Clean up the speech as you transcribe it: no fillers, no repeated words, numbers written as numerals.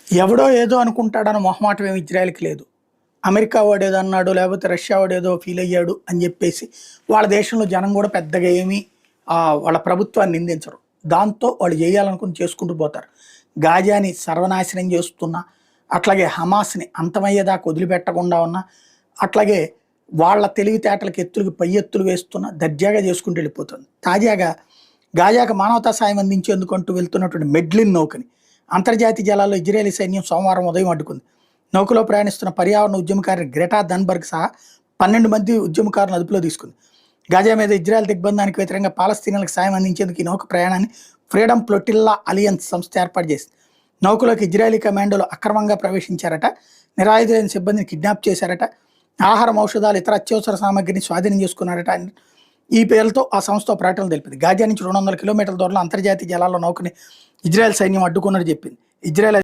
ఎవడో ఏదో అనుకుంటాడన్న మొహమాటం ఏమి ఇజ్రాయెల్‌కి లేదు. అమెరికా వాడేదో అన్నాడు, లేకపోతే రష్యా వాడేదో ఫీల్ అయ్యాడు అని జెప్పేసి, వాళ్ళ దేశంలో జనం గూడా పెద్దగా ఏమి వాళ్ళ ప్రభుత్వాన్ని నిందించరు. దాంతో వాళ్ళు జేయాలనుకుంది చేసుకుంటూ పోతారు. గాజాని సర్వనాశనం జేస్తున్నా, అట్లాగే హమాస్‌ని అంతమయ్యేదాకా వదిలిపెట్టకుండా ఉన్నా, అట్లాగే వాళ్ళ తెలివితేటలకి ఎత్తులకి పై ఎత్తులు వేస్తున్నా దర్జాగా చేసుకుంటూ వెళ్ళిపోతుంది. తాజాగా గాజాకు మానవతా సాయం అందించేందుకంటూ వెళ్తున్నటువంటి మెడ్లిన్ నౌకని అంతర్జాతీయ జలాల్లో ఇజ్రాయెలీ సైన్యం సోమవారం ఉదయం అడ్డుకుంది. నౌకలో ప్రయాణిస్తున్న పర్యావరణ ఉద్యమకారి గ్రెటా థన్బర్గ్ సహా 12 మంది ఉద్యమకారులను అదుపులో తీసుకుంది. గాజా మీద ఇజ్రాయెల్ దిగ్బంధానికి వ్యతిరేకంగా పాలస్తీనాలకు సాయం అందించేందుకు ఈ నౌక ప్రయాణాన్ని ఫ్రీడమ్ ఫ్లోటిల్లా అలియన్స్ సంస్థ ఏర్పాటు చేసింది. నౌకలోకి ఇజ్రాయెలీ కమాండోలు అక్రమంగా ప్రవేశించారట, నిరాయుధులైన సిబ్బందిని కిడ్నాప్ చేశారట, ఆహారం, ఔషధాలు, ఇతర అత్యవసర సామగ్రిని స్వాధీనం చేసుకున్నారట అని ఈ పేరుతో ఆ సంస్థ ప్రకటనలు తెలిపింది. గాజా నుంచి 200 కిలోమీటర్ల దూరంలో అంతర్జాతీయ జలాల్లో నౌకని ఇజ్రాయెల్ సైన్యం అడ్డుకున్నట్టు చెప్పింది. ఇజ్రాయెల్